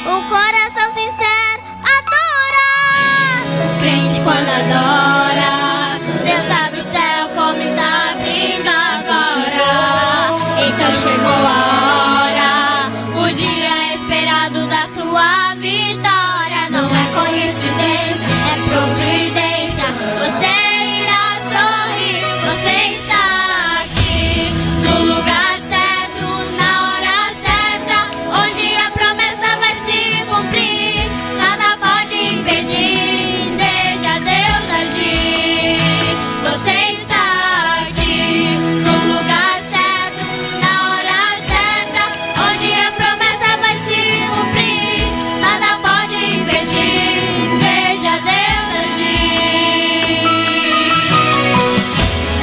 o coração sincero adora. O crente quando adora, Deus abre o céu como está abrindo agora. Então chegou a hora, o dia esperado da sua vitória. Não é coincidência, é providência. Você irá sorrir, você está aqui no lugar certo, na hora certa, onde a promessa vai se cumprir. Nada pode impedir, deixa Deus agir. Você está aqui no lugar certo, na hora certa, onde a promessa vai se cumprir. Nada pode impedir, deixa Deus agir.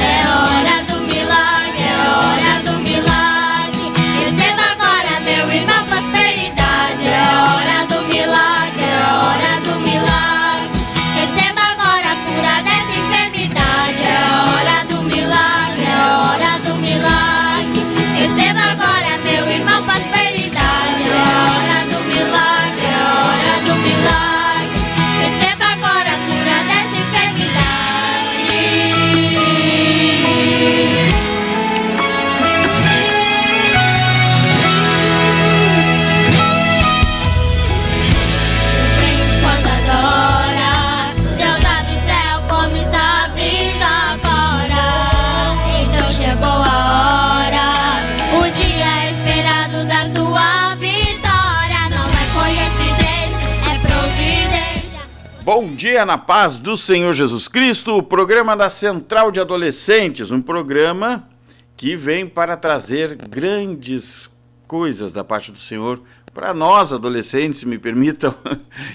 É hora do milagre, é hora do milagre. Receba agora, meu irmão, prosperidade. É hora do milagre, é hora do milagre. Receba agora a cura dessa enfermidade. É hora do milagre, é hora do milagre. Receba agora, meu irmão, prosperidade. É hora do milagre, é hora do milagre. Receba agora a cura dessa enfermidade. O crente quando adora, Deus abre o céu como está abrindo agora. Então chegou a hora, o dia esperado da sua vitória. Não é coincidência, é providência. Bom dia na paz do Senhor Jesus Cristo, o programa da Central de Adolescentes, um programa que vem para trazer grandes coisas da parte do Senhor para nós adolescentes, me permitam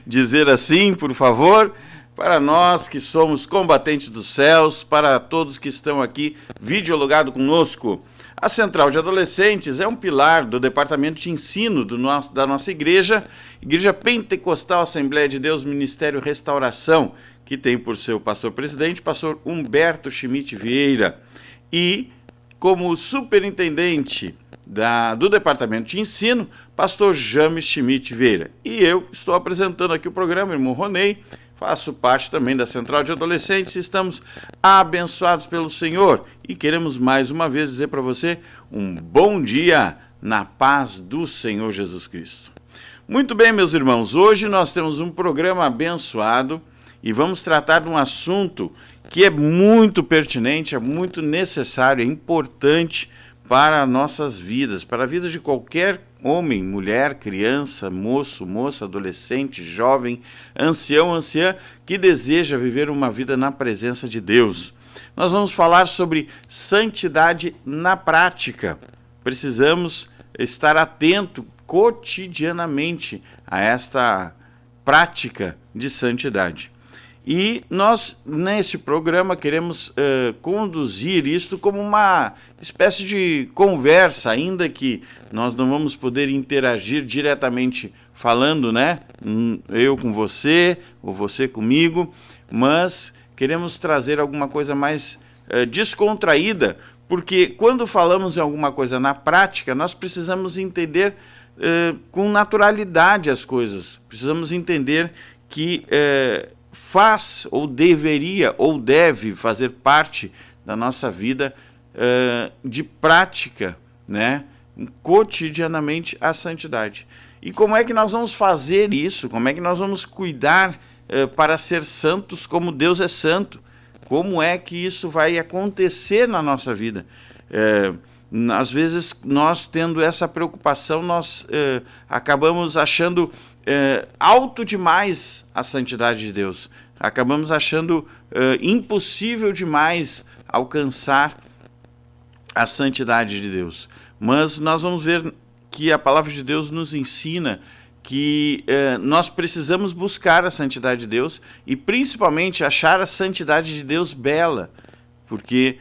dizer assim, por favor, para nós que somos combatentes dos céus, para todos que estão aqui videologado conosco. A Central de Adolescentes é um pilar do Departamento de Ensino da nossa igreja, Igreja Pentecostal Assembleia de Deus, Ministério Restauração, que tem por seu pastor-presidente, pastor Humberto Schmidt Vieira. E como superintendente do Departamento de Ensino, pastor James Schmidt Vieira. E eu estou apresentando aqui o programa, irmão Ronei, faço parte também da Central de Adolescentes, estamos abençoados pelo Senhor e queremos mais uma vez dizer para você um bom dia na paz do Senhor Jesus Cristo. Muito bem, meus irmãos, hoje nós temos um programa abençoado e vamos tratar de um assunto que é muito pertinente, é muito necessário, é importante para nossas vidas, para a vida de qualquer homem, mulher, criança, moço, moça, adolescente, jovem, ancião, anciã, que deseja viver uma vida na presença de Deus. Nós vamos falar sobre santidade na prática. Precisamos estar atento cotidianamente a esta prática de santidade. E nós, neste programa, queremos conduzir isto como uma espécie de conversa, ainda que nós não vamos poder interagir diretamente falando, né? Eu com você, ou você comigo, mas queremos trazer alguma coisa mais descontraída, porque quando falamos em alguma coisa na prática, nós precisamos entender com naturalidade as coisas. Precisamos entender que faz, ou deveria, ou deve fazer parte da nossa vida de prática, né? Cotidianamente a santidade. E como é que nós vamos fazer isso? Como é que nós vamos cuidar para ser santos como Deus é santo? Como é que isso vai acontecer na nossa vida? Às vezes, nós tendo essa preocupação, nós acabamos achando alto demais a santidade de Deus. Acabamos achando impossível demais alcançar a santidade de Deus. Mas nós vamos ver que a palavra de Deus nos ensina que nós precisamos buscar a santidade de Deus e principalmente achar a santidade de Deus bela, porque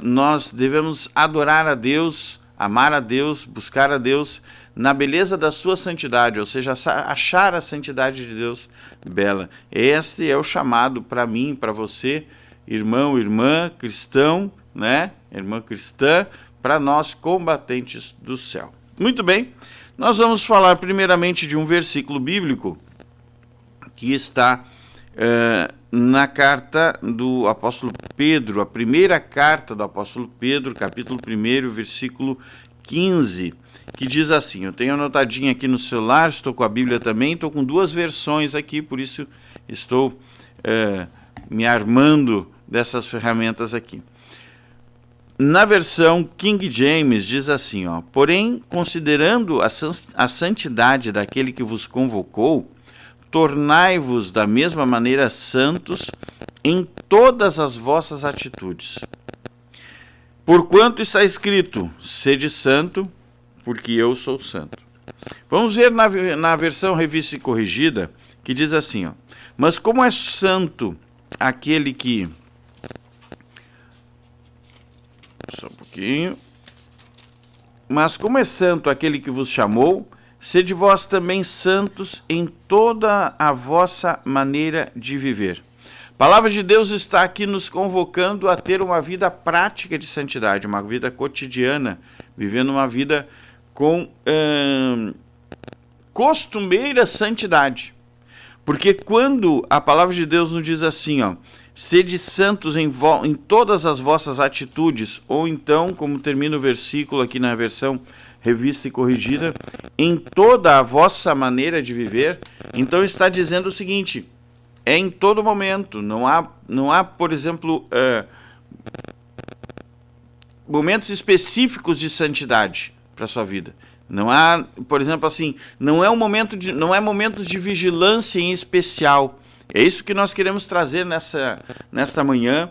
nós devemos adorar a Deus, amar a Deus, buscar a Deus na beleza da sua santidade, ou seja, achar a santidade de Deus bela. Este é o chamado para mim, para você, irmão, irmã, cristão, né? Irmã cristã, para nós combatentes do céu. Muito bem, Nós vamos falar primeiramente de um versículo bíblico que está na carta do apóstolo Pedro, a primeira carta do apóstolo Pedro, capítulo 1, versículo 15, que diz assim, eu tenho anotadinho aqui no celular, estou com a Bíblia também, estou com 2 versões aqui, por isso estou me armando dessas ferramentas aqui. Na versão King James diz assim, ó, porém, considerando a santidade daquele que vos convocou, tornai-vos da mesma maneira santos em todas as vossas atitudes. Porquanto está escrito, sede santo, porque eu sou santo. Vamos ver na versão Revista e Corrigida, que diz assim, ó, mas como é santo aquele que... Só um pouquinho. Mas como é santo aquele que vos chamou, sede vós também santos em toda a vossa maneira de viver. A palavra de Deus está aqui nos convocando a ter uma vida prática de santidade, uma vida cotidiana, vivendo uma vida com costumeira santidade. Porque quando a palavra de Deus nos diz assim, ó, sede santos em todas as vossas atitudes, ou então, como termina o versículo aqui na versão Revista e Corrigida, em toda a vossa maneira de viver, então está dizendo o seguinte, é em todo momento, não há por exemplo, momentos específicos de santidade para a sua vida. Não há, por exemplo, assim, não é momentos de vigilância em especial. É isso que nós queremos trazer nesta manhã,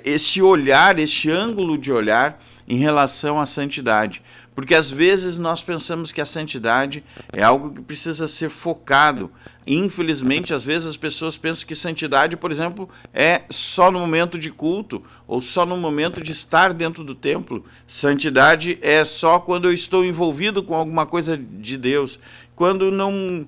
este olhar, este ângulo de olhar em relação à santidade. Porque às vezes nós pensamos que a santidade é algo que precisa ser focado. Infelizmente, às vezes as pessoas pensam que santidade, por exemplo, é só no momento de culto ou só no momento de estar dentro do templo. Santidade é só quando eu estou envolvido com alguma coisa de Deus. Quando não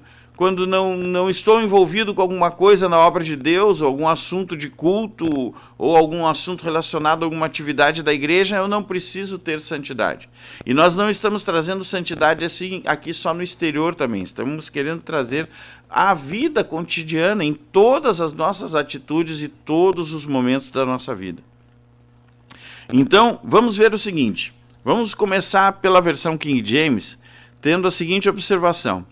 estou envolvido com alguma coisa na obra de Deus, ou algum assunto de culto, ou algum assunto relacionado a alguma atividade da igreja, eu não preciso ter santidade. E nós não estamos trazendo santidade assim aqui só no exterior também, estamos querendo trazer a vida cotidiana em todas as nossas atitudes e todos os momentos da nossa vida. Então, vamos ver o seguinte, vamos começar pela versão King James, tendo a seguinte observação.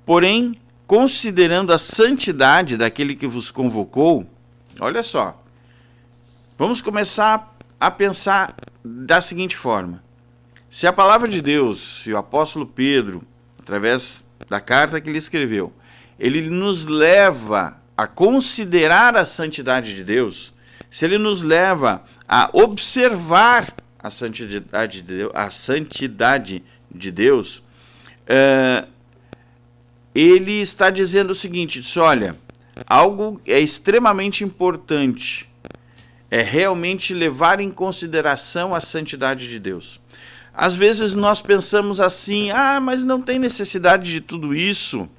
Porém, considerando a santidade daquele que vos convocou, olha só, vamos começar a pensar da seguinte forma. Se a palavra de Deus, se o apóstolo Pedro, através da carta que ele escreveu, ele nos leva a considerar a santidade de Deus, se ele nos leva a observar a santidade de Deus, ele está dizendo o seguinte, diz, olha, algo é extremamente importante, é realmente levar em consideração a santidade de Deus. Às vezes nós pensamos assim, mas não tem necessidade de tudo isso,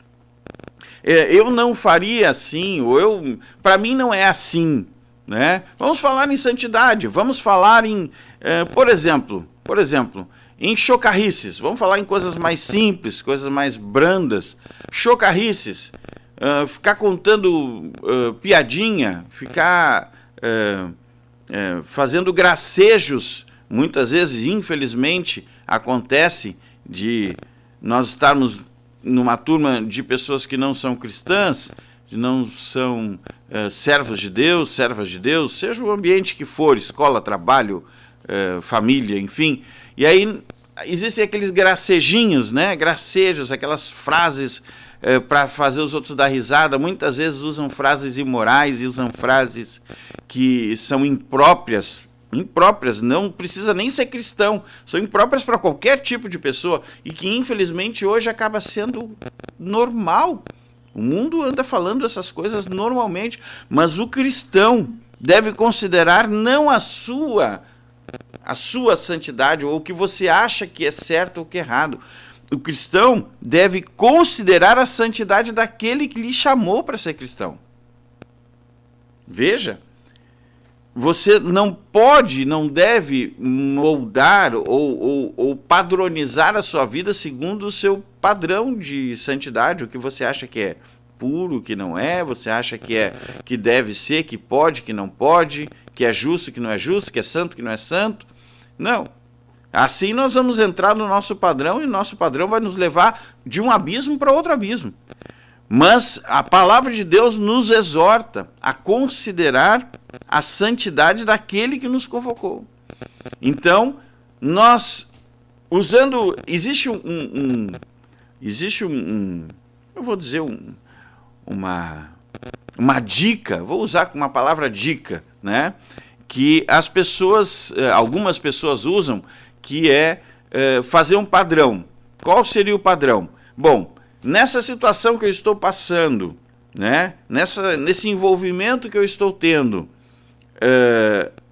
eu não faria assim, ou para mim não é assim, né? Vamos falar em santidade, vamos falar em, por exemplo, em chocarrices, vamos falar em coisas mais simples, coisas mais brandas, chocarrices, ficar contando piadinha, ficar fazendo gracejos, muitas vezes, infelizmente, acontece de nós estarmos numa turma de pessoas que não são cristãs, que não são servos de Deus, servas de Deus, seja o ambiente que for, escola, trabalho, família, enfim. E aí existem aqueles gracejinhos, né? Gracejos, aquelas frases para fazer os outros dar risada. Muitas vezes usam frases imorais e usam frases que são impróprias, não precisa nem ser cristão, são impróprias para qualquer tipo de pessoa e que infelizmente hoje acaba sendo normal. O mundo anda falando essas coisas normalmente, mas o cristão deve considerar não a sua santidade ou o que você acha que é certo ou que é errado. O cristão deve considerar a santidade daquele que lhe chamou para ser cristão. Veja, você não pode, não deve moldar ou padronizar a sua vida segundo o seu padrão de santidade, o que você acha que é puro, que não é, você acha que deve ser, que pode, que não pode, que é justo, que não é justo, que é santo, que não é santo. Não. Assim nós vamos entrar no nosso padrão e o nosso padrão vai nos levar de um abismo para outro abismo. Mas a palavra de Deus nos exorta a considerar a santidade daquele que nos convocou. Então, nós, usando, existe eu vou dizer uma dica, vou usar uma palavra dica, né? Que as pessoas, algumas pessoas usam, que é fazer um padrão. Qual seria o padrão? Bom, nessa situação que eu estou passando, né? Nesse envolvimento que eu estou tendo,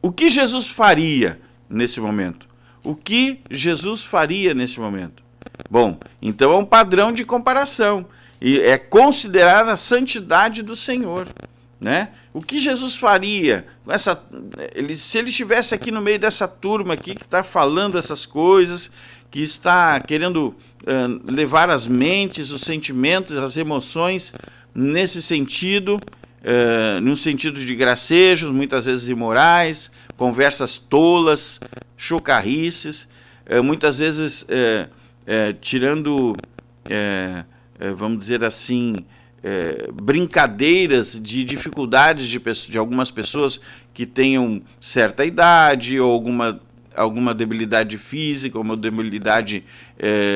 o que Jesus faria nesse momento? O que Jesus faria nesse momento? Bom, então é um padrão de comparação. E é considerar a santidade do Senhor, né? O que Jesus faria? Se ele estivesse aqui no meio dessa turma aqui que está falando essas coisas, que está querendo levar as mentes, os sentimentos, as emoções nesse sentido, num sentido de gracejos, muitas vezes imorais, conversas tolas, chocarrices, muitas vezes tirando, vamos dizer assim, brincadeiras de dificuldades de algumas pessoas que tenham certa idade ou alguma debilidade física, uma debilidade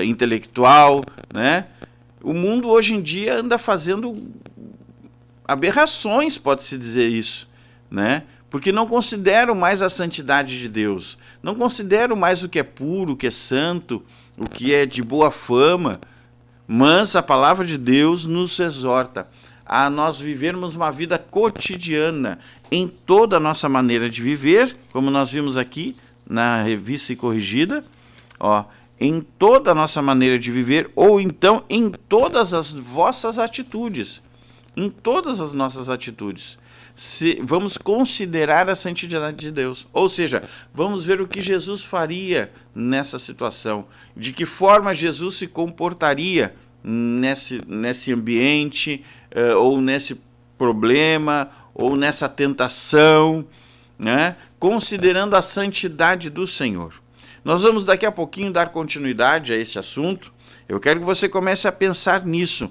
intelectual, né? O mundo hoje em dia anda fazendo aberrações, pode-se dizer isso, né? Porque não consideram mais a santidade de Deus, não consideram mais o que é puro, o que é santo, o que é de boa fama, mas a palavra de Deus nos exorta a nós vivermos uma vida cotidiana em toda a nossa maneira de viver, como nós vimos aqui na Revista e Corrigida, em toda a nossa maneira de viver, ou então em todas as vossas atitudes, em todas as nossas atitudes. Vamos considerar a santidade de Deus, ou seja, vamos ver o que Jesus faria nessa situação, de que forma Jesus se comportaria nesse ambiente, ou nesse problema, ou nessa tentação, né? Considerando a santidade do Senhor. Nós vamos daqui a pouquinho dar continuidade a esse assunto. Eu quero que você comece a pensar nisso.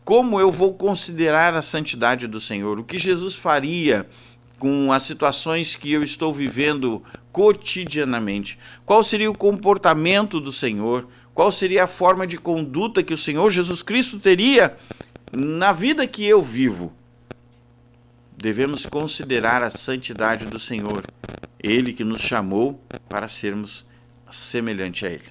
Como eu vou considerar a santidade do Senhor? O que Jesus faria com as situações que eu estou vivendo cotidianamente? Qual seria o comportamento do Senhor? Qual seria a forma de conduta que o Senhor Jesus Cristo teria na vida que eu vivo? Devemos considerar a santidade do Senhor, Ele que nos chamou para sermos semelhante a Ele.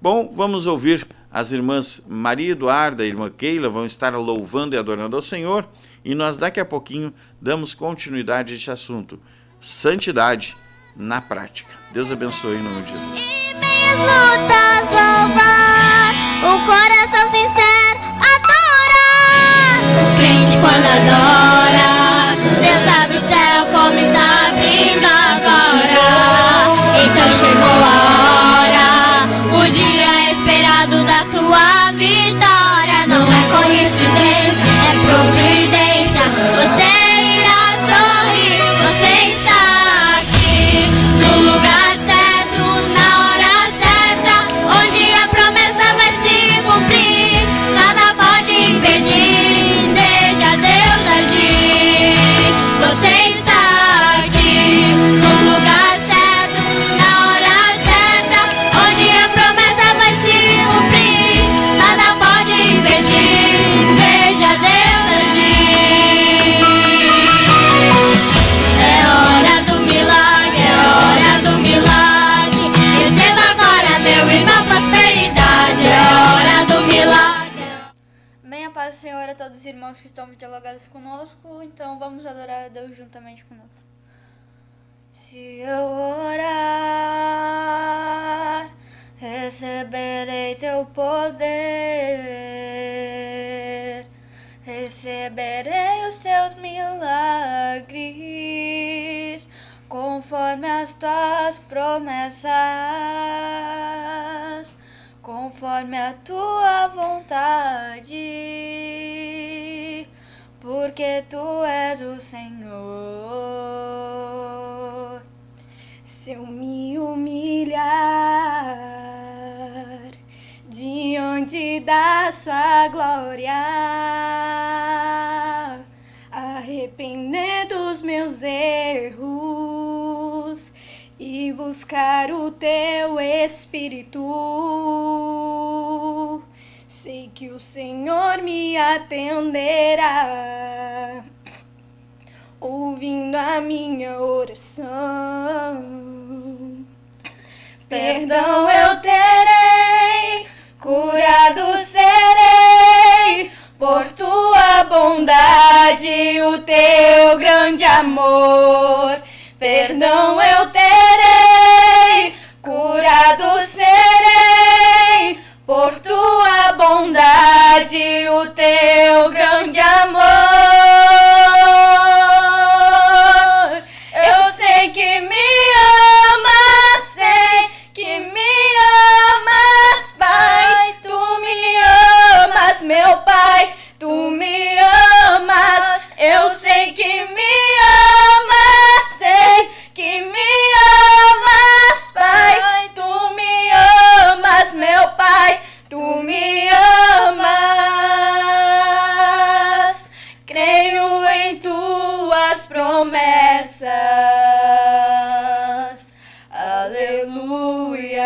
Bom, vamos ouvir as irmãs Maria Eduarda e irmã Keila, vão estar louvando e adorando ao Senhor, e nós daqui a pouquinho damos continuidade a este assunto, santidade na prática. Deus abençoe em nome de Jesus. E minhas lutas louvar, o coração sincero adorar. O crente quando adora, Deus abre o céu como está abrindo agora. Então chegou a hora, o dia esperado da sua vitória. Não é coincidência, é providência. Você irá sorrir, você está aqui no lugar certo, na hora certa, onde a promessa vai se cumprir. Nada pode impedir, deixa Deus agir. Você está aqui no lugar certo, na hora certa, onde a promessa vai se cumprir. Nada pode impedir, deixa Deus agir. É hora do milagre, é hora do milagre. Receba agora, meu irmão, prosperidade. É hora do milagre. Bem, a paz do Senhor a todos os irmãos que estão dialogados conosco, então vamos adorar a Deus juntamente conosco. Se eu orar, receberei teu poder, receberei os teus milagres, tuas promessas, conforme a tua vontade, porque tu és o Senhor. Se eu me humilhar diante da sua glória, arrepender dos meus erros e buscar o teu Espírito, sei que o Senhor me atenderá, ouvindo a minha oração. Perdão eu terei, curado serei, por tua bondade, o teu grande amor. Perdão eu terei, curado serei, por tua bondade, o teu grande amor. Eu sei que me amas, sei que me amas, Pai. Tu me amas, meu Pai, tu me amas. Eu sei que me amas, sei que me amas, Pai. Tu me amas, meu Pai, tu me amas. Creio em tuas promessas. Aleluia.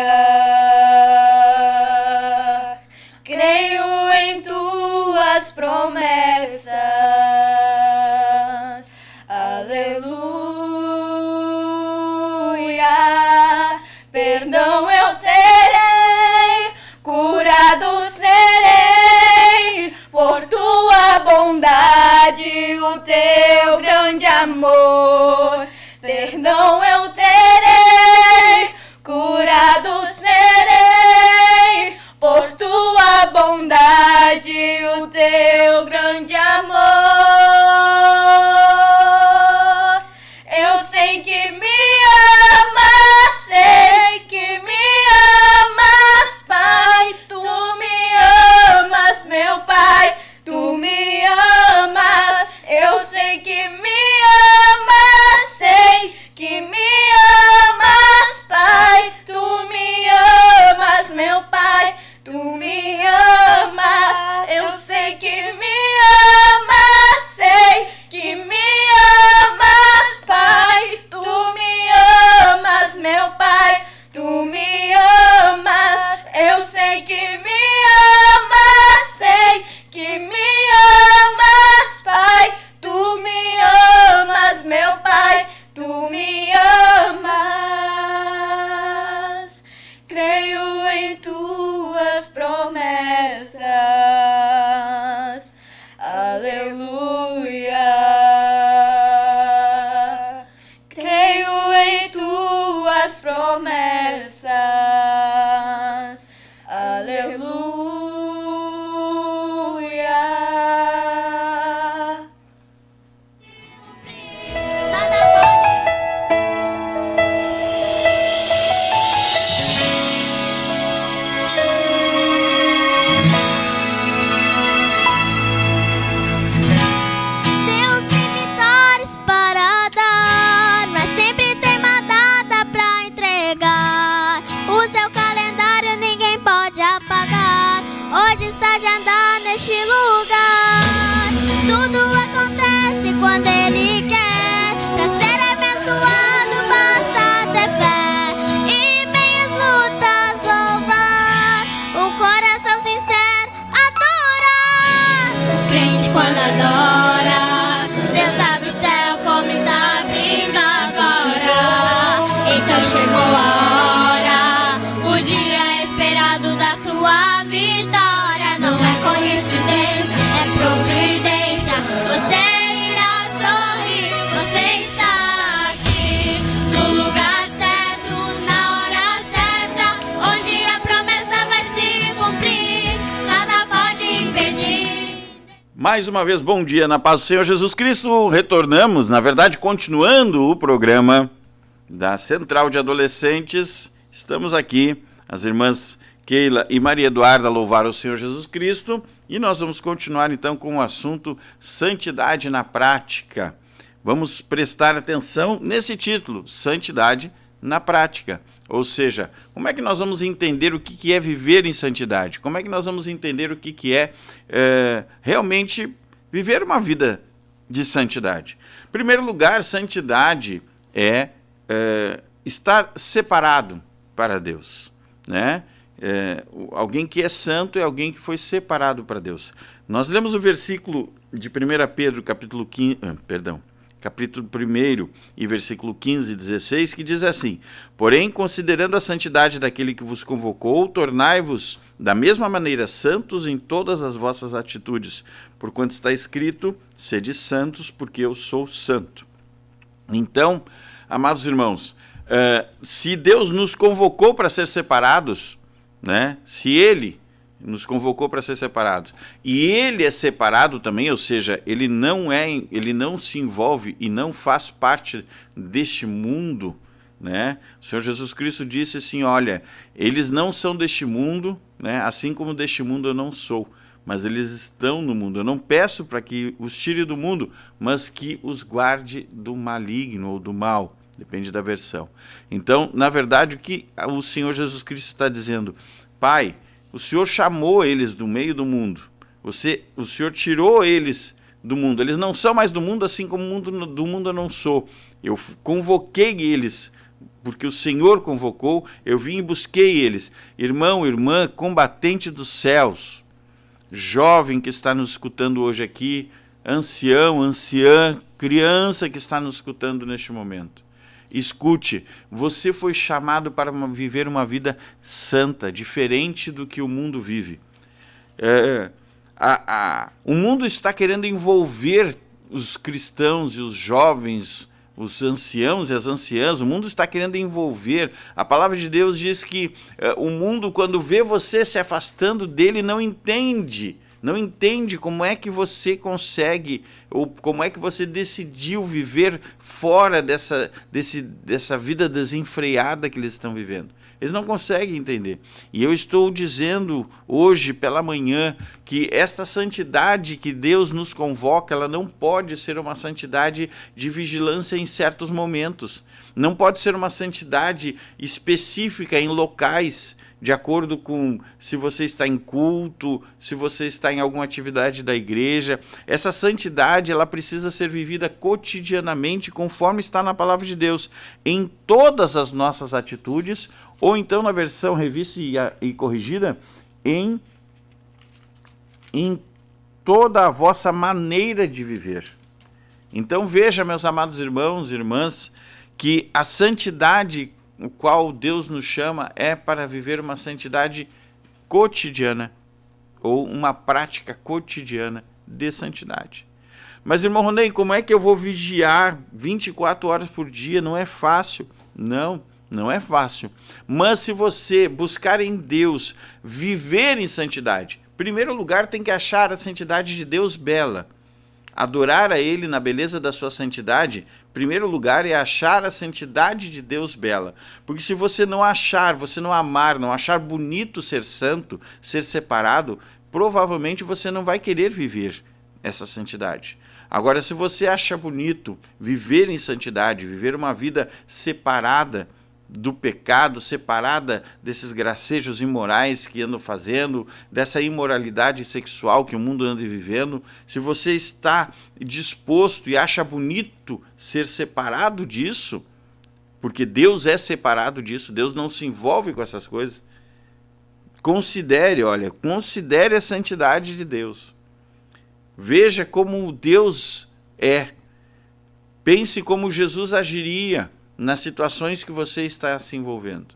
Creio em tuas promessas. Aleluia. Perdão eu terei, curado serei, por tua bondade, o teu grande amor. Perdão eu terei, curado serei, por tua bondade, o teu grande amor. Eu sei que me amas, sei que me amas, Pai. Tu me amas, meu Pai, tu me amas. Eu sei que me amas, sei que me amas, Pai. Tu me amas, meu Pai, tu me amas. Eu sei que me amas, sei que me amas, Pai. Tu me amas, meu Pai, tu me amas. Eu sei que me amas, sei que me amas, Pai. Tu me amas, meu Pai, tu me amas. Creio em tuas promessas. Aleluia. Creio em tuas promessas. Aleluia. Nada pode. Deus tem vitórias para dar, mas sempre tem uma data pra entregar. O seu calendário ninguém pode apagar. Hoje está de andar neste lugar. Tudo acontece quando Ele quer. Pra ser abençoado basta ter fé e meias lutas louvar. O coração sincero adorar. O crente quando adora, Deus abre o céu como está abrindo agora. Então chegou a hora, o dia esperado da sua vitória. Não é coincidência, é providência. Você irá sorrir, você está aqui no lugar certo, na hora certa, onde a promessa vai se cumprir. Nada pode impedir. Mais uma vez, bom dia na paz do Senhor Jesus Cristo. Retornamos, na verdade, continuando o programa da Central de Adolescentes. Estamos aqui, as irmãs Keila e Maria Eduarda louvaram o Senhor Jesus Cristo, e nós vamos continuar então com o assunto Santidade na Prática. Vamos prestar atenção nesse título, Santidade na Prática. Ou seja, como é que nós vamos entender o que é viver em santidade? Como é que nós vamos entender o que é realmente viver uma vida de santidade? Em primeiro lugar, santidade é estar separado para Deus, né? Alguém que é santo é alguém que foi separado para Deus. Nós lemos o versículo de 1 Pedro, capítulo 1 e versículo 15 e 16, que diz assim: porém, considerando a santidade daquele que vos convocou, tornai-vos da mesma maneira santos em todas as vossas atitudes, porquanto está escrito: sede santos, porque eu sou santo. Então, amados irmãos, se Deus nos convocou para ser separados, né? Se Ele nos convocou para ser separados, e Ele é separado também, ou seja, Ele não se envolve e não faz parte deste mundo, né? O Senhor Jesus Cristo disse assim: olha, eles não são deste mundo, né? Assim como deste mundo eu não sou, mas eles estão no mundo. Eu não peço para que os tire do mundo, mas que os guarde do maligno ou do mal, depende da versão. Então, na verdade, o que o Senhor Jesus Cristo está dizendo: Pai, o Senhor chamou eles do meio do mundo, o Senhor tirou eles do mundo, eles não são mais do mundo, assim como do mundo eu não sou. Eu convoquei eles, porque o Senhor convocou, eu vim e busquei eles. Irmão, irmã, combatente dos céus, jovem que está nos escutando hoje aqui, ancião, anciã, criança que está nos escutando neste momento. Escute, você foi chamado para viver uma vida santa, diferente do que o mundo vive. O mundo está querendo envolver os cristãos e os jovens, os anciãos e as anciãs, o mundo está querendo envolver. A palavra de Deus diz que o mundo, quando vê você se afastando dele, não entende como é que você consegue, ou como é que você decidiu viver fora dessa vida desenfreada que eles estão vivendo. Eles não conseguem entender. E eu estou dizendo hoje pela manhã que esta santidade que Deus nos convoca, ela não pode ser uma santidade de vigilância em certos momentos. Não pode ser uma santidade específica em locais, de acordo com se você está em culto, se você está em alguma atividade da igreja. Essa santidade, ela precisa ser vivida cotidianamente, conforme está na palavra de Deus, em todas as nossas atitudes, ou então na versão revista e corrigida, em toda a vossa maneira de viver. Então veja, meus amados irmãos e irmãs, que a santidade o qual Deus nos chama é para viver uma santidade cotidiana, ou uma prática cotidiana de santidade. Mas, irmão Ronei, como é que eu vou vigiar 24 horas por dia? Não é fácil. Não é fácil. Mas se você buscar em Deus viver em santidade, em primeiro lugar tem que achar a santidade de Deus bela. Adorar a Ele na beleza da sua santidade, em primeiro lugar, é achar a santidade de Deus bela. Porque se você não achar, você não amar, não achar bonito ser santo, ser separado, provavelmente você não vai querer viver essa santidade. Agora, se você acha bonito viver em santidade, viver uma vida separada do pecado, separada desses gracejos imorais que andam fazendo, dessa imoralidade sexual que o mundo anda vivendo, se você está disposto e acha bonito ser separado disso, porque Deus é separado disso, Deus não se envolve com essas coisas, considere a santidade de Deus. Veja como Deus é. Pense como Jesus agiria nas situações que você está se envolvendo.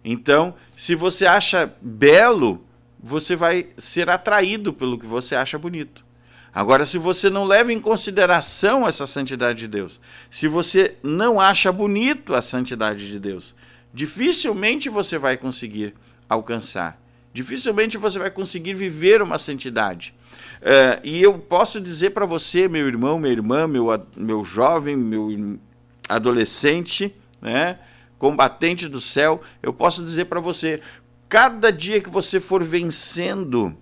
Então, se você acha belo, você vai ser atraído pelo que você acha bonito. Agora, se você não leva em consideração essa santidade de Deus, se você não acha bonito a santidade de Deus, dificilmente você vai conseguir alcançar. Dificilmente você vai conseguir viver uma santidade. E eu posso dizer para você, meu irmão, minha irmã, meu jovem, meu adolescente, né? Combatente do céu, eu posso dizer para você, cada dia que você for vencendo,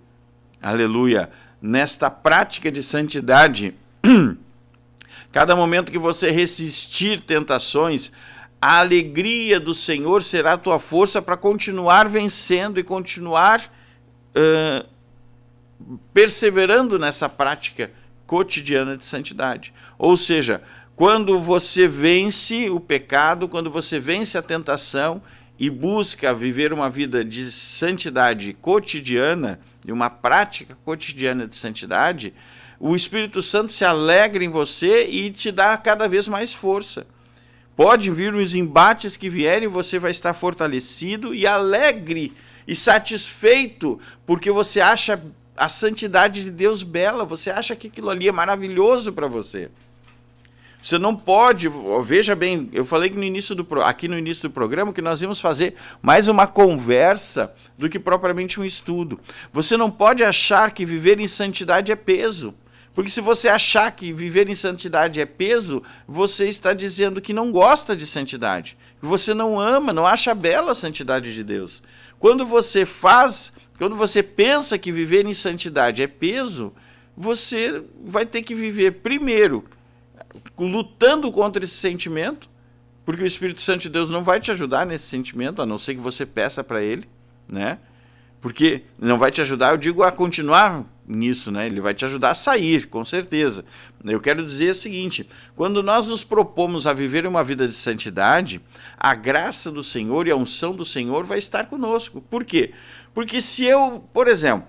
aleluia, nesta prática de santidade, cada momento que você resistir tentações, a alegria do Senhor será a tua força para continuar vencendo e continuar perseverando nessa prática cotidiana de santidade. Ou seja, quando você vence o pecado, quando você vence a tentação e busca viver uma vida de santidade cotidiana, de uma prática cotidiana de santidade, o Espírito Santo se alegra em você e te dá cada vez mais força. Pode vir os embates que vierem, você vai estar fortalecido e alegre e satisfeito, porque você acha a santidade de Deus bela, você acha que aquilo ali é maravilhoso para você. Você não pode, veja bem, eu falei que aqui no início do programa que nós íamos fazer mais uma conversa do que propriamente um estudo. Você não pode achar que viver em santidade é peso. Porque se você achar que viver em santidade é peso, você está dizendo que não gosta de santidade. Que você não ama, não acha bela a santidade de Deus. Quando você pensa que viver em santidade é peso, você vai ter que viver primeiro lutando contra esse sentimento, porque o Espírito Santo de Deus não vai te ajudar nesse sentimento, a não ser que você peça para ele, né? Porque não vai te ajudar, eu digo, a continuar nisso, né? Ele vai te ajudar a sair, com certeza. Eu quero dizer o seguinte, quando nós nos propomos a viver uma vida de santidade, a graça do Senhor e a unção do Senhor vai estar conosco. Por quê? Porque se eu, por exemplo,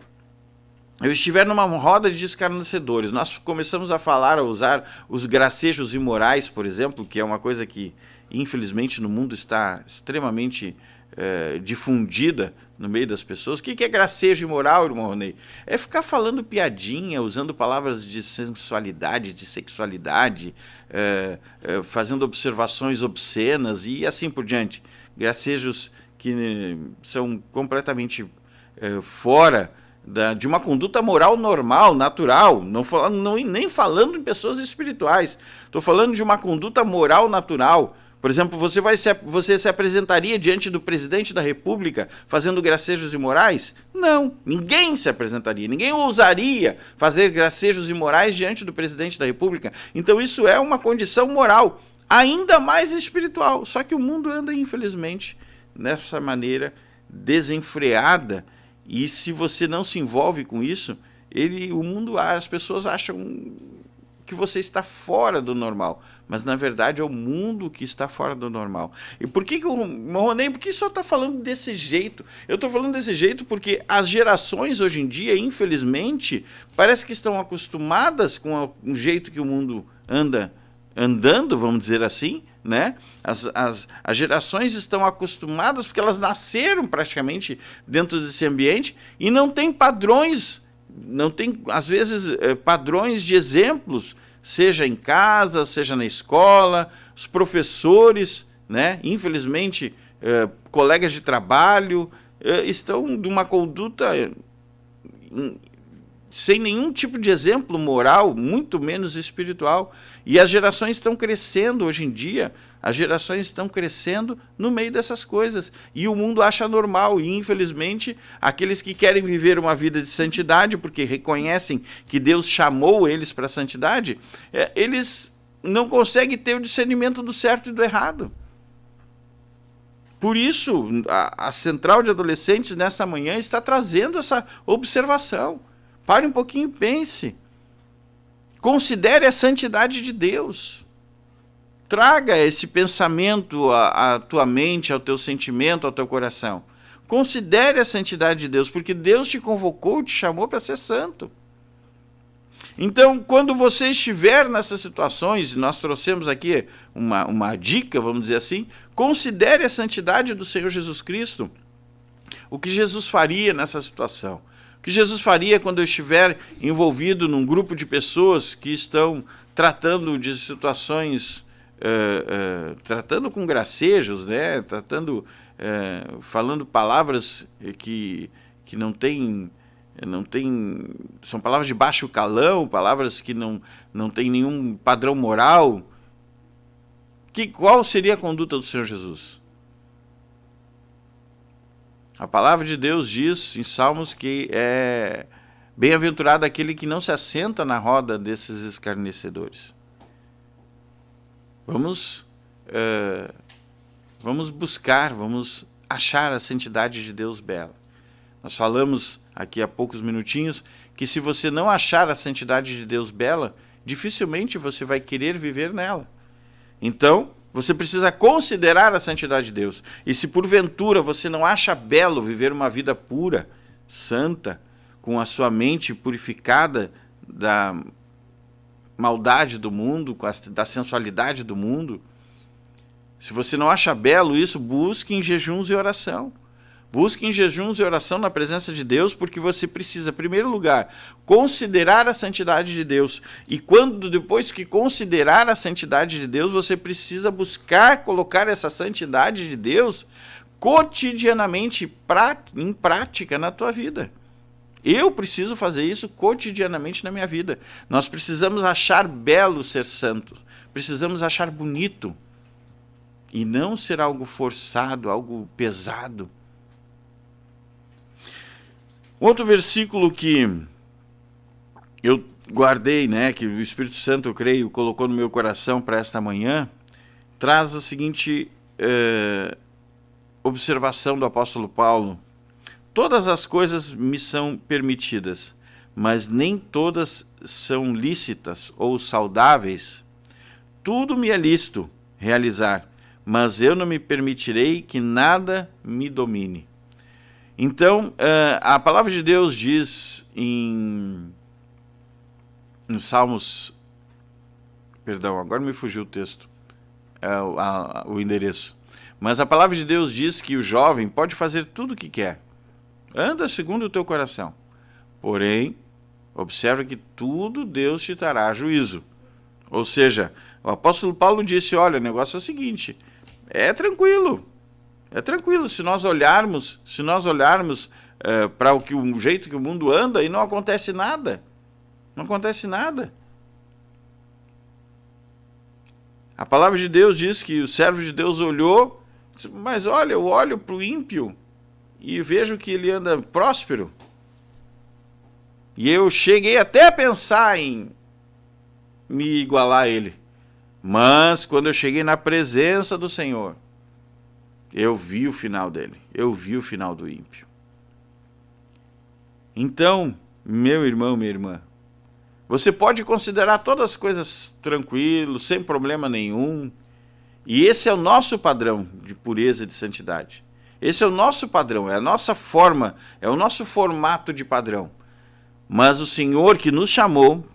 eu estiver numa roda de escarnecedores, nós começamos a falar, a usar os gracejos imorais, por exemplo, que é uma coisa que, infelizmente, no mundo está extremamente difundida no meio das pessoas. O que é gracejo imoral, irmão Ronei? É ficar falando piadinha, usando palavras de sensualidade, de sexualidade, fazendo observações obscenas e assim por diante. Gracejos que são completamente fora de uma conduta moral normal, natural, nem falando em pessoas espirituais. Estou falando de uma conduta moral natural. Por exemplo, você se apresentaria diante do presidente da República fazendo gracejos imorais? Não, ninguém se apresentaria, ninguém ousaria fazer gracejos imorais diante do presidente da República. Então isso é uma condição moral, ainda mais espiritual. Só que o mundo anda, infelizmente, nessa maneira desenfreada. E se você não se envolve com isso, as pessoas acham que você está fora do normal. Mas, na verdade, é o mundo que está fora do normal. E por que Ronei, por que só está falando desse jeito? Eu estou falando desse jeito porque as gerações, hoje em dia, infelizmente, parece que estão acostumadas com o jeito que o mundo andando, vamos dizer assim, né? As gerações estão acostumadas porque elas nasceram praticamente dentro desse ambiente e não tem padrões, não tem, às vezes, padrões de exemplos, seja em casa, seja na escola, os professores, né? Infelizmente, colegas de trabalho, estão de uma conduta sem nenhum tipo de exemplo moral, muito menos espiritual. E as gerações estão crescendo hoje em dia, as gerações estão crescendo no meio dessas coisas. E o mundo acha normal. E, infelizmente, aqueles que querem viver uma vida de santidade, porque reconhecem que Deus chamou eles para a santidade, eles não conseguem ter o discernimento do certo e do errado. Por isso, a Central de Adolescentes, nessa manhã, está trazendo essa observação. Pare um pouquinho e pense. Considere a santidade de Deus. Traga esse pensamento à tua mente, ao teu sentimento, ao teu coração. Considere a santidade de Deus, porque Deus te convocou, te chamou para ser santo. Então, quando você estiver nessas situações, nós trouxemos aqui uma dica, vamos dizer assim, considere a santidade do Senhor Jesus Cristo. O que Jesus faria nessa situação? O que Jesus faria quando eu estiver envolvido num grupo de pessoas que estão tratando de situações, tratando com gracejos, né? Falando palavras que não tem, são palavras de baixo calão, palavras que não tem nenhum padrão moral. Qual seria a conduta do Senhor Jesus? A palavra de Deus diz em Salmos que é bem-aventurado aquele que não se assenta na roda desses escarnecedores. Vamos buscar, vamos achar a santidade de Deus bela. Nós falamos aqui há poucos minutinhos que se você não achar a santidade de Deus bela, dificilmente você vai querer viver nela. Então, você precisa considerar a santidade de Deus. E se porventura você não acha belo viver uma vida pura, santa, com a sua mente purificada da maldade do mundo, da sensualidade do mundo, se você não acha belo isso, busque em jejuns e oração. Busque em jejuns e oração na presença de Deus, porque você precisa, em primeiro lugar, considerar a santidade de Deus. E depois que considerar a santidade de Deus, você precisa buscar colocar essa santidade de Deus cotidianamente em prática na tua vida. Eu preciso fazer isso cotidianamente na minha vida. Nós precisamos achar belo ser santo. Precisamos achar bonito. E não ser algo forçado, algo pesado. Outro versículo que eu guardei, que o Espírito Santo, eu creio, colocou no meu coração para esta manhã, traz a seguinte observação do apóstolo Paulo. Todas as coisas me são permitidas, mas nem todas são lícitas ou saudáveis. Tudo me é lícito realizar, mas eu não me permitirei que nada me domine. Então, a palavra de Deus diz em Salmos... Perdão, agora me fugiu o texto, o endereço. Mas a palavra de Deus diz que o jovem pode fazer tudo o que quer. Anda segundo o teu coração. Porém, observa que tudo Deus te trará juízo. Ou seja, o apóstolo Paulo disse, olha, o negócio é o seguinte, é tranquilo, se nós olharmos para o jeito que o mundo anda e não acontece nada. Não acontece nada. A palavra de Deus diz que o servo de Deus olhou, mas olha, eu olho para o ímpio e vejo que ele anda próspero. E eu cheguei até a pensar em me igualar a ele. Mas quando eu cheguei na presença do Senhor, eu vi o final dele. Eu vi o final do ímpio. Então, meu irmão, minha irmã, você pode considerar todas as coisas tranquilo, sem problema nenhum. E esse é o nosso padrão de pureza e de santidade. Esse é o nosso padrão, é a nossa forma, é o nosso formato de padrão. Mas o Senhor que nos chamou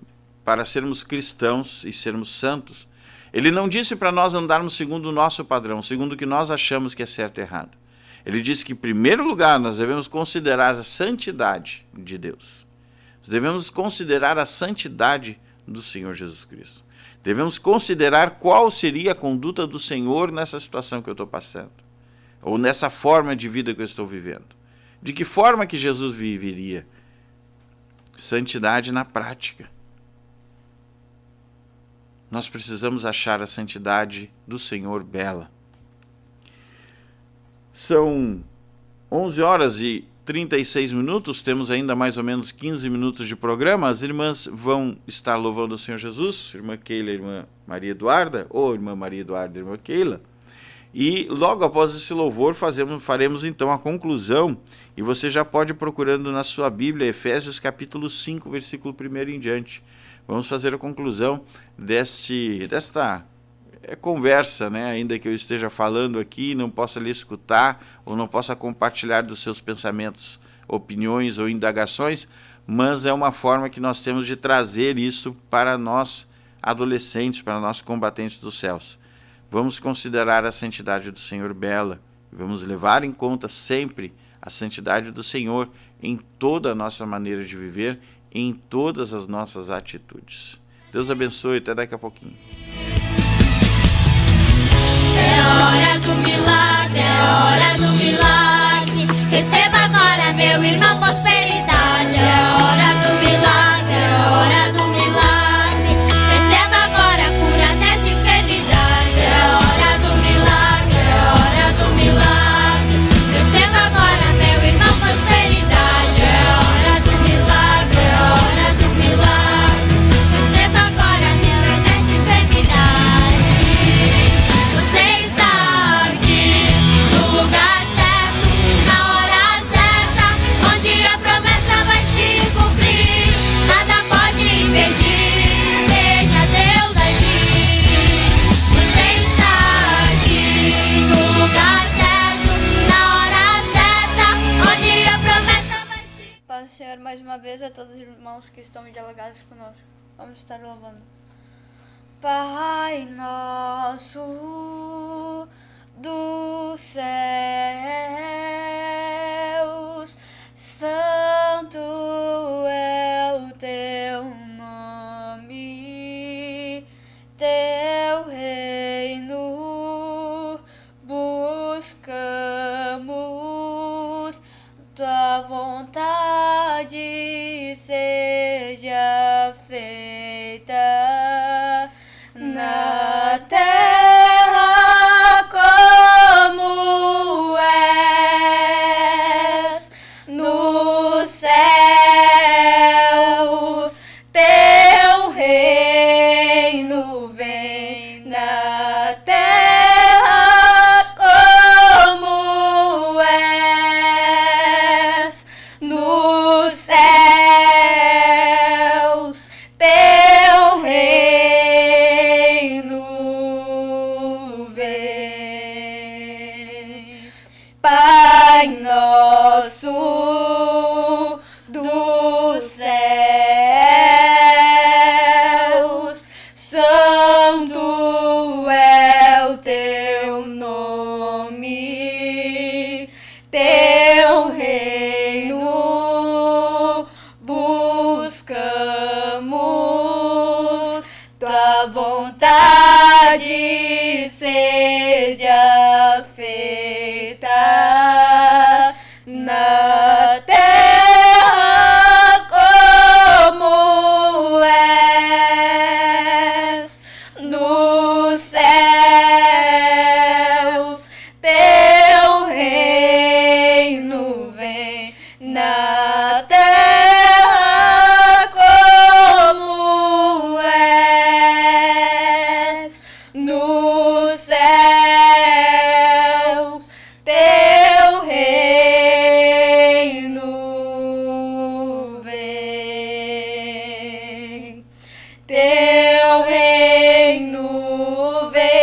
para sermos cristãos e sermos santos, Ele não disse para nós andarmos segundo o nosso padrão, segundo o que nós achamos que é certo e errado. Ele disse que, em primeiro lugar, nós devemos considerar a santidade de Deus. Nós devemos considerar a santidade do Senhor Jesus Cristo. Devemos considerar qual seria a conduta do Senhor nessa situação que eu estou passando. Ou nessa forma de vida que eu estou vivendo. De que forma que Jesus viveria? Santidade na prática. Nós precisamos achar a santidade do Senhor bela. São 11h36, temos ainda mais ou menos 15 minutos de programa. As irmãs vão estar louvando o Senhor Jesus, irmã Keila, irmã Maria Eduarda, ou irmã Maria Eduarda, irmã Keila. E logo após esse louvor faremos então a conclusão, e você já pode ir procurando na sua Bíblia, Efésios capítulo 5, versículo 1 em diante. Vamos fazer a conclusão desta conversa, ainda que eu esteja falando aqui, não possa lhe escutar, ou não possa compartilhar dos seus pensamentos, opiniões ou indagações, mas é uma forma que nós temos de trazer isso para nós adolescentes, para nós combatentes dos céus. Vamos considerar a santidade do Senhor bela, vamos levar em conta sempre a santidade do Senhor em toda a nossa maneira de viver, em todas as nossas atitudes. Deus abençoe, até daqui a pouquinho. É hora do milagre, é hora do milagre. Receba agora, meu irmão, prosperidade. É hora do milagre, é hora do milagre. Receba agora a cura dessa enfermidade. É hora vez a todos os irmãos que estão dialogados conosco. Vamos estar louvando. Pai nosso dos céus, santo é o teu nome, teu reino buscamos, tua vontade seja feita na terra como és nos céus. Teu reino vem na terra como és nos céus. Teu reino vem. Pai nosso dos céus, santo é o teu nome, teu reino buscamos, tua vontade seja feita na terra como és nos céus. Teu reino vem na terra como és nos céus. Teu reino vem. Teu reino vem.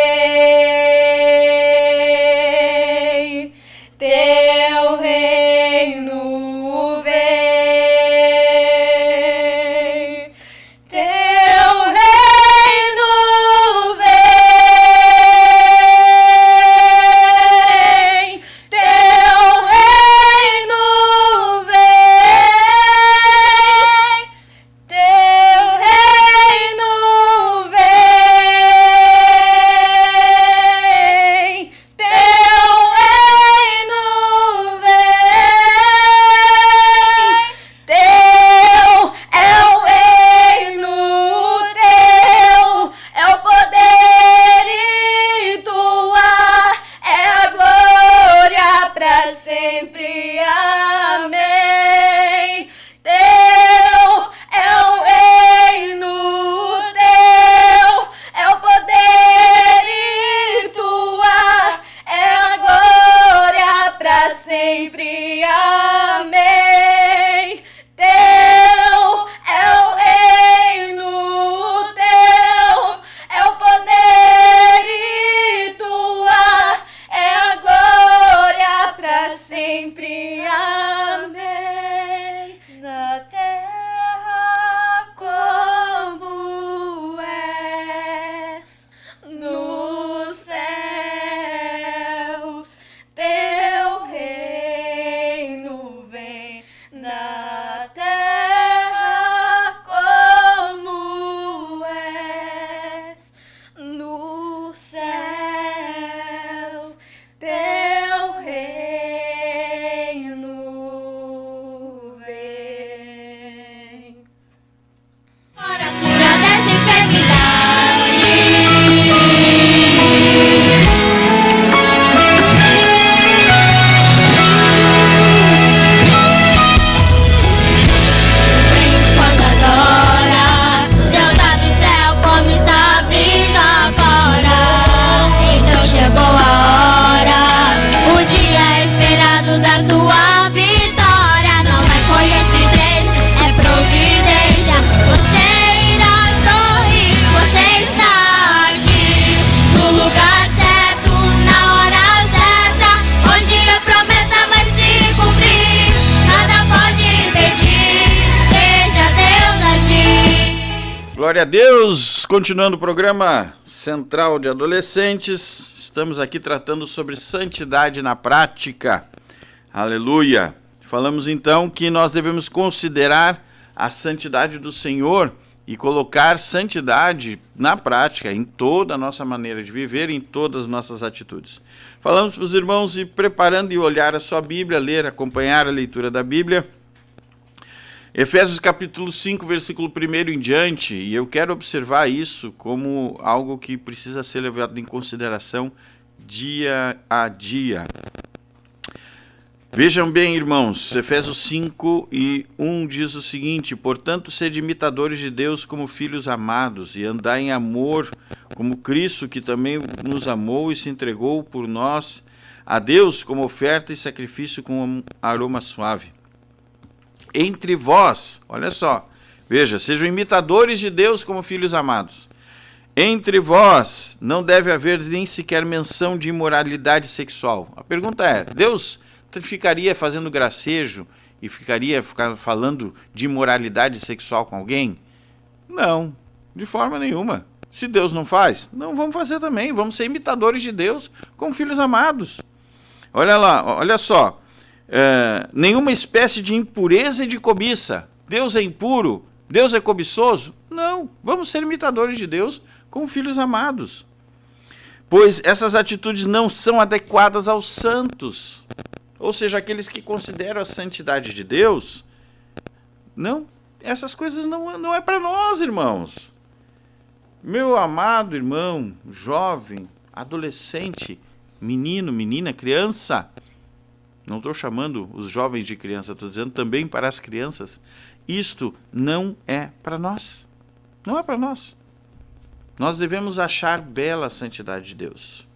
Teu reino vem. Teu reino vem. Teu reino vem. Teu reino Glória a Deus, continuando o programa Central de Adolescentes, estamos aqui tratando sobre santidade na prática, aleluia. Falamos então que nós devemos considerar a santidade do Senhor e colocar santidade na prática, em toda a nossa maneira de viver, em todas as nossas atitudes. Falamos para os irmãos ir preparando e olhar a sua Bíblia, ler, acompanhar a leitura da Bíblia. Efésios capítulo 5, versículo 1 em diante, e eu quero observar isso como algo que precisa ser levado em consideração dia a dia. Vejam bem, irmãos, Efésios 5 e 1 diz o seguinte: portanto, sede imitadores de Deus como filhos amados, e andai em amor, como Cristo, que também nos amou e se entregou por nós a Deus como oferta e sacrifício com um aroma suave. Entre vós, olha só, veja, sejam imitadores de Deus como filhos amados. Entre vós não deve haver nem sequer menção de imoralidade sexual. A pergunta é, Deus ficaria fazendo gracejo e ficaria falando de imoralidade sexual com alguém? Não, de forma nenhuma. Se Deus não faz, não vamos fazer também. Vamos ser imitadores de Deus como filhos amados. Olha lá, olha só. Nenhuma espécie de impureza e de cobiça. Deus é impuro? Deus é cobiçoso? Não, vamos ser imitadores de Deus como filhos amados. Pois essas atitudes não são adequadas aos santos. Ou seja, aqueles que consideram a santidade de Deus, não, essas coisas não é para nós, irmãos. Meu amado irmão, jovem, adolescente, menino, menina, criança, não estou chamando os jovens de criança, estou dizendo também para as crianças, isto não é para nós. Não é para nós. Nós devemos achar bela a santidade de Deus.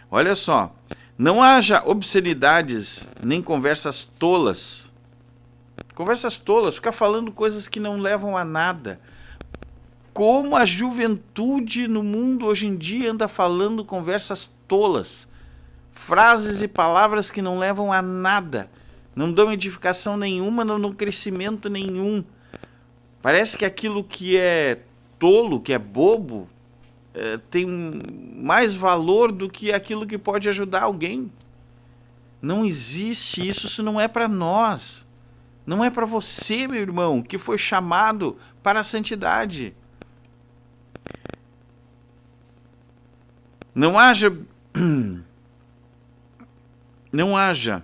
Olha só, não haja obscenidades nem conversas tolas. Conversas tolas, ficar falando coisas que não levam a nada. Como a juventude no mundo hoje em dia anda falando conversas tolas. Frases e palavras que não levam a nada. Não dão edificação nenhuma, não dão crescimento nenhum. Parece que aquilo que é tolo, que é bobo, tem mais valor do que aquilo que pode ajudar alguém. Não existe isso, isso não é para nós. Não é para você, meu irmão, que foi chamado para a santidade. Não haja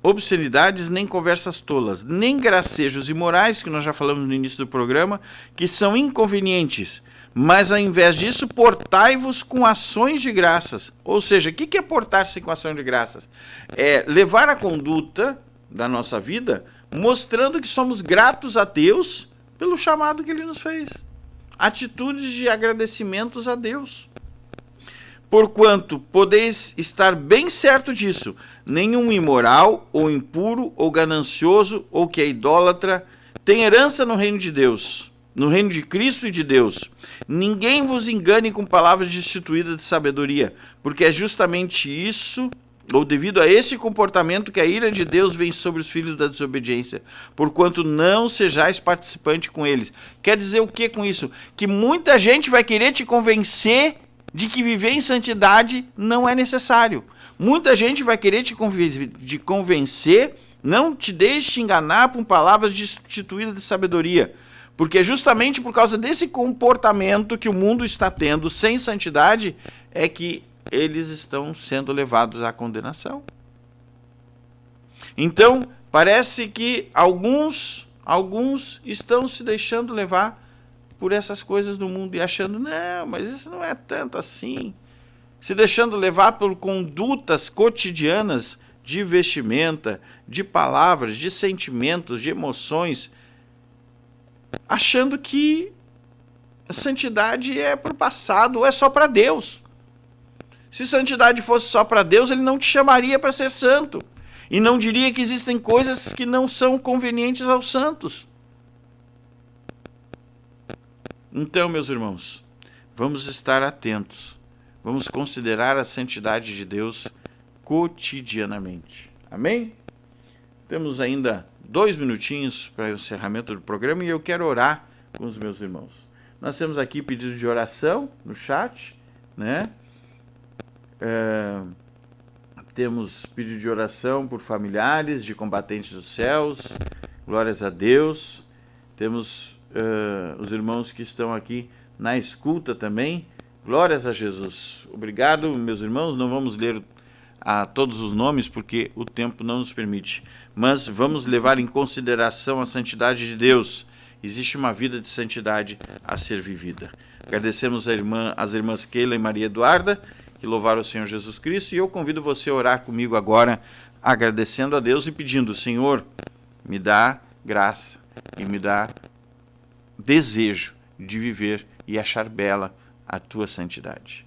obscenidades nem conversas tolas, nem gracejos imorais, que nós já falamos no início do programa, que são inconvenientes. Mas, ao invés disso, portai-vos com ações de graças. Ou seja, o que é portar-se com ação de graças? É levar a conduta da nossa vida mostrando que somos gratos a Deus pelo chamado que Ele nos fez. Atitudes de agradecimentos a Deus. Porquanto podeis estar bem certo disso, nenhum imoral, ou impuro, ou ganancioso, ou que é idólatra, tem herança no reino de Deus, no reino de Cristo e de Deus. Ninguém vos engane com palavras destituídas de sabedoria, porque é justamente isso, ou devido a esse comportamento, que a ira de Deus vem sobre os filhos da desobediência, porquanto não sejais participante com eles. Quer dizer o que com isso? Que muita gente vai querer te convencer de que viver em santidade não é necessário. Muita gente vai querer te convencer, não te deixe enganar por palavras destituídas de sabedoria. Porque é justamente por causa desse comportamento que o mundo está tendo sem santidade, é que eles estão sendo levados à condenação. Então, parece que alguns estão se deixando levar por essas coisas do mundo e achando, não, mas isso não é tanto assim. Se deixando levar por condutas cotidianas de vestimenta, de palavras, de sentimentos, de emoções, achando que a santidade é para o passado ou é só para Deus. Se santidade fosse só para Deus, Ele não te chamaria para ser santo. E não diria que existem coisas que não são convenientes aos santos. Então, meus irmãos, vamos estar atentos. Vamos considerar a santidade de Deus cotidianamente. Amém? Temos ainda 2 minutinhos para o encerramento do programa e eu quero orar com os meus irmãos. Nós temos aqui pedido de oração no chat, né? Temos pedido de oração por familiares de combatentes dos céus, glórias a Deus. Temos os irmãos que estão aqui na escuta também, glórias a Jesus. Obrigado, meus irmãos. Não vamos ler a todos os nomes porque o tempo não nos permite, mas vamos levar em consideração a santidade de Deus. Existe uma vida de santidade a ser vivida. Agradecemos as irmãs Keila e Maria Eduarda, que louvaram o Senhor Jesus Cristo, e eu convido você a orar comigo agora, agradecendo a Deus e pedindo: Senhor, me dá graça e me dá desejo de viver e achar bela a tua santidade.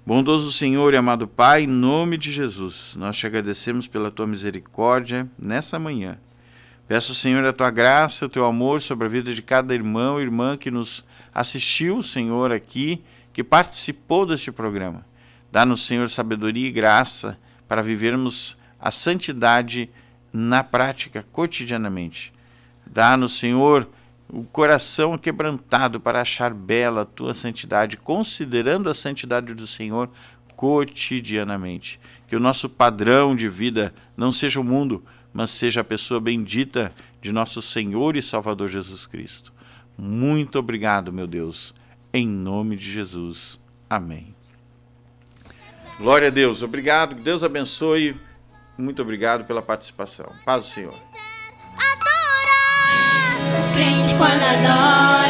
Bondoso Senhor e amado Pai, em nome de Jesus, nós te agradecemos pela tua misericórdia nessa manhã. Peço, Senhor, a tua graça, o teu amor sobre a vida de cada irmão e irmã que nos assistiu, Senhor, aqui, que participou deste programa. Dá-nos, Senhor, sabedoria e graça para vivermos a santidade na prática, cotidianamente. Dá-nos, Senhor, o coração quebrantado para achar bela a tua santidade, considerando a santidade do Senhor cotidianamente. Que o nosso padrão de vida não seja o mundo, mas seja a pessoa bendita de nosso Senhor e Salvador Jesus Cristo. Muito obrigado, meu Deus, em nome de Jesus. Amém. Glória a Deus, obrigado, que Deus abençoe. Muito obrigado pela participação. Paz do Senhor. Adorar. O crente quando adora